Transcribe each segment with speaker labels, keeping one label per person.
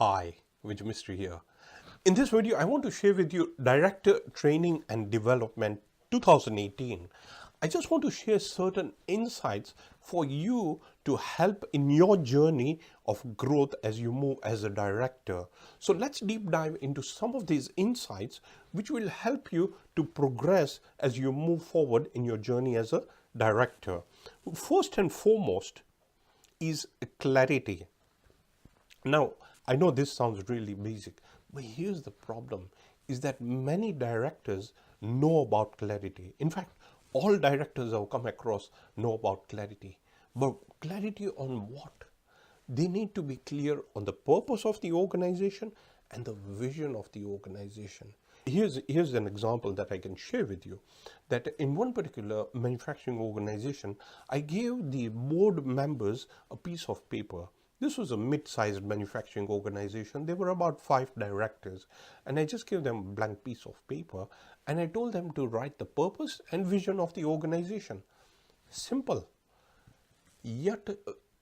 Speaker 1: Hi, Vijay Mystery here. In this video, I want to share with you Director Training and Development 2018. I just want to share certain insights for you to help in your journey of growth as you move as a director. So let's deep dive into some of these insights which will help you to progress as you move forward in your journey as a director. First and foremost is clarity. Now, I know this sounds really basic, but here's the problem is that many directors know about clarity. In fact, all directors I've come across know about clarity. But clarity on what? They need to be clear on the purpose of the organization and the vision of the organization. Here's an example that I can share with you, that in one particular manufacturing organization, I gave the board members a piece of paper. This was a mid-sized manufacturing organization. There were about 5 directors, and I just gave them a blank piece of paper and I told them to write the purpose and vision of the organization. Simple. Yet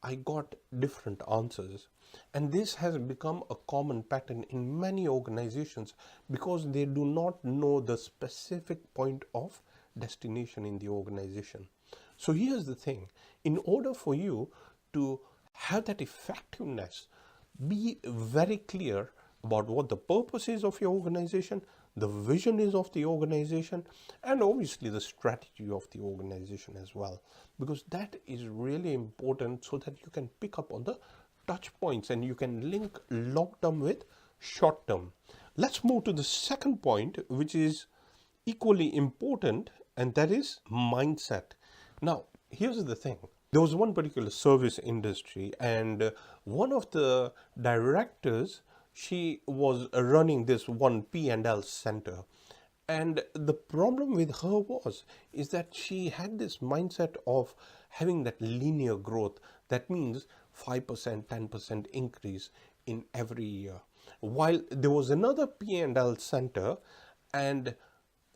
Speaker 1: I got different answers, and this has become a common pattern in many organizations because they do not know the specific point of destination in the organization. So here's the thing, in order for you to have that effectiveness, be very clear about what the purpose is of your organization, the vision is of the organization, and obviously the strategy of the organization as well, because that is really important so that you can pick up on the touch points and you can link long term with short term. Let's move to the second point, which is equally important, and that is mindset. Now, here's the thing. There was one particular service industry, and one of the directors, she was running this one P&L center, and the problem with her is that she had this mindset of having that linear growth. That means 5%, 10% increase in every year. While there was another P&L center, and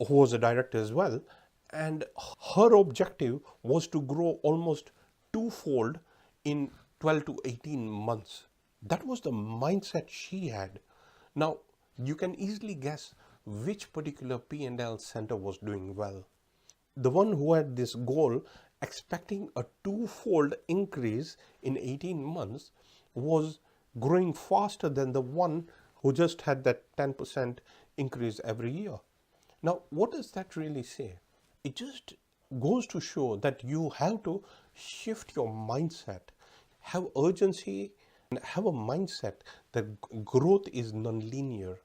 Speaker 1: who was a director as well, and her objective was to grow almost twofold in 12 to 18 months. That was the mindset she had. Now, you can easily guess which particular P&L center was doing well. The one who had this goal, expecting a twofold increase in 18 months, was growing faster than the one who just had that 10% increase every year. Now, what does that really say? It just goes to show that you have to shift your mindset, have urgency, and have a mindset that growth is non-linear.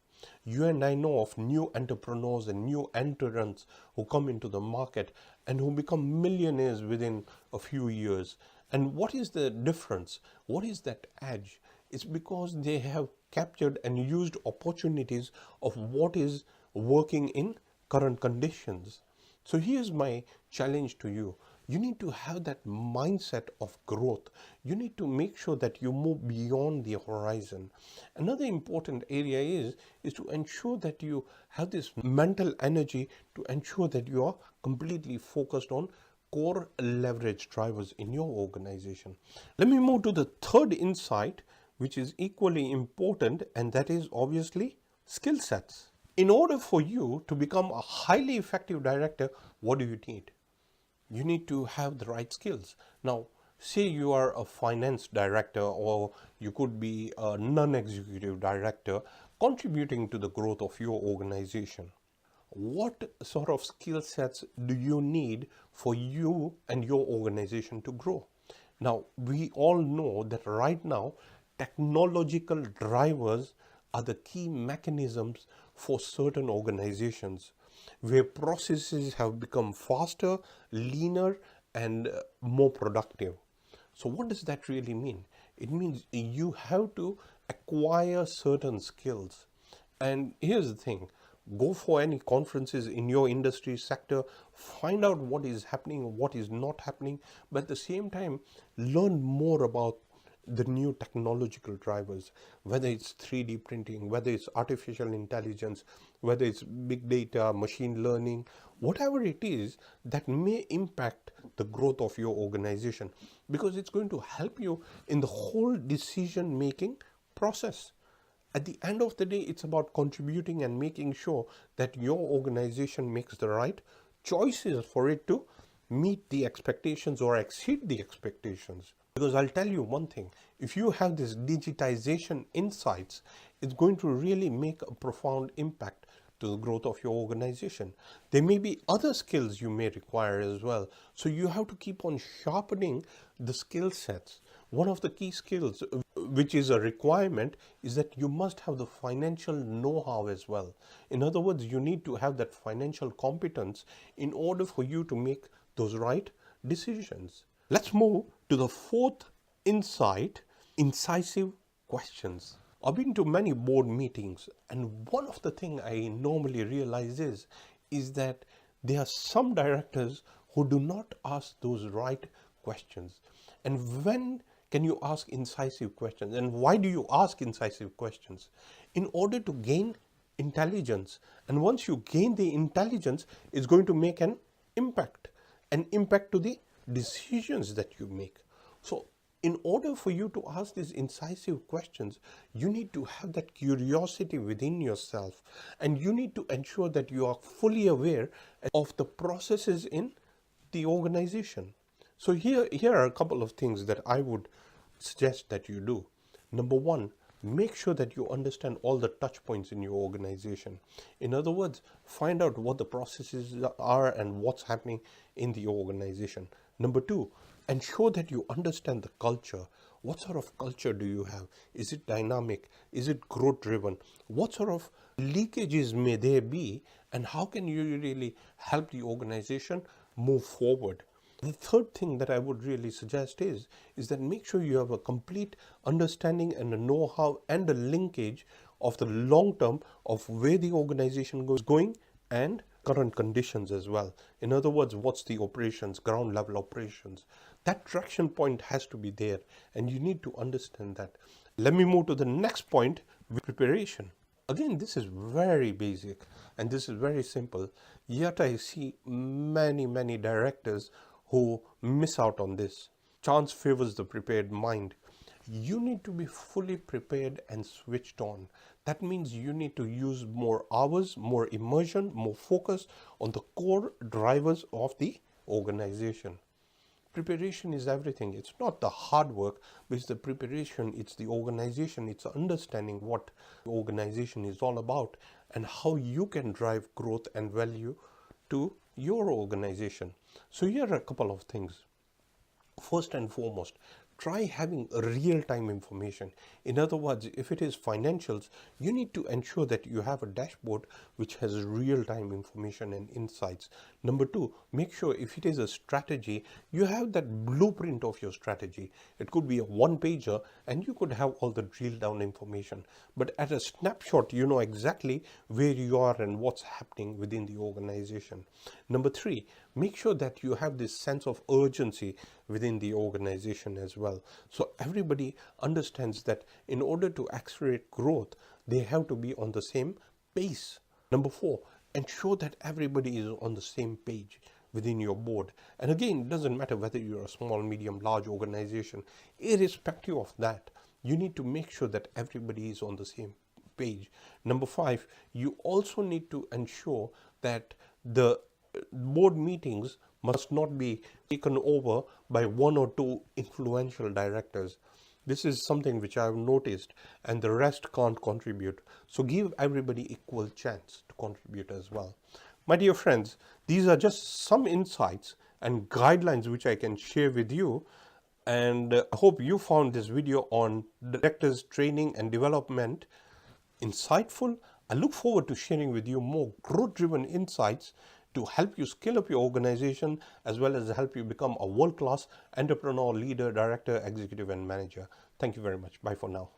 Speaker 1: You and I know of new entrepreneurs and new entrants who come into the market and who become millionaires within a few years. And what is the difference? What is that edge? It's because they have captured and used opportunities of what is working in current conditions. So here's my challenge to you. You need to have that mindset of growth. You need to make sure that you move beyond the horizon. Another important area is to ensure that you have this mental energy to ensure that you are completely focused on core leverage drivers in your organization. Let me move to the third insight, which is equally important, and that is obviously skill sets. In order for you to become a highly effective director, what do you need? You need to have the right skills. Now, say you are a finance director, or you could be a non-executive director contributing to the growth of your organization. What sort of skill sets do you need for you and your organization to grow? Now, we all know that right now, technological drivers are the key mechanisms for certain organizations where processes have become faster, leaner, and more productive. So what does that really mean? It means you have to acquire certain skills. And here's the thing, go for any conferences in your industry sector, find out what is happening, what is not happening, but at the same time, learn more about the new technological drivers, whether it's 3D printing, whether it's artificial intelligence, whether it's big data, machine learning, whatever it is that may impact the growth of your organization, because it's going to help you in the whole decision making process. At the end of the day, it's about contributing and making sure that your organization makes the right choices for it to meet the expectations or exceed the expectations. Because I'll tell you one thing, if you have this digitization insights, it's going to really make a profound impact to the growth of your organization. There may be other skills you may require as well. So you have to keep on sharpening the skill sets. One of the key skills, which is a requirement, is that you must have the financial know-how as well. In other words, you need to have that financial competence in order for you to make those right decisions. Let's move to the fourth insight, incisive questions. I've been to many board meetings, and one of the things I normally realize is that there are some directors who do not ask those right questions. And when can you ask incisive questions? And why do you ask incisive questions? In order to gain intelligence. And once you gain the intelligence, it's going to make an impact to the decisions that you make. So in order for you to ask these incisive questions, you need to have that curiosity within yourself, and you need to ensure that you are fully aware of the processes in the organization. So here are a couple of things that I would suggest that you do. Number one, make sure that you understand all the touch points in your organization. In other words, find out what the processes are and what's happening in the organization. Number two, ensure that you understand the culture. What sort of culture do you have? Is it dynamic? Is it growth driven? What sort of leakages may there be? And how can you really help the organization move forward? The third thing that I would really suggest is that make sure you have a complete understanding and a know-how and a linkage of the long term of where the organization is going and current conditions as well. In other words, what's the operations, ground level operations. That traction point has to be there, and you need to understand that. Let me move to the next point, preparation. Again, this is very basic and this is very simple, yet I see many directors who miss out on this. Chance favors the prepared mind. You need to be fully prepared and switched on. That means you need to use more hours, more immersion, more focus on the core drivers of the organization. Preparation is everything. It's not the hard work, but it's the preparation, it's the organization, it's understanding what the organization is all about and how you can drive growth and value to your organization. So here are a couple of things. First and foremost, try having real-time information. In other words, if it is financials, you need to ensure that you have a dashboard which has real-time information and insights. Number two, make sure if it is a strategy, you have that blueprint of your strategy. It could be a one-pager and you could have all the drill-down information. But at a snapshot, you know exactly where you are and what's happening within the organization. Number three, make sure that you have this sense of urgency within the organization as well. So everybody understands that in order to accelerate growth, they have to be on the same pace. Number four, ensure that everybody is on the same page within your board. And again, it doesn't matter whether you're a small, medium, large organization. Irrespective of that, you need to make sure that everybody is on the same page. Number five, you also need to ensure that the board meetings must not be taken over by one or two influential directors. This is something which I have noticed, and the rest can't contribute. So give everybody equal chance to contribute as well. My dear friends, these are just some insights and guidelines which I can share with you. And I hope you found this video on directors training and development insightful. I look forward to sharing with you more growth-driven insights to help you scale up your organization as well as help you become a world-class entrepreneur, leader, director, executive, and manager. Thank you very much. Bye for now.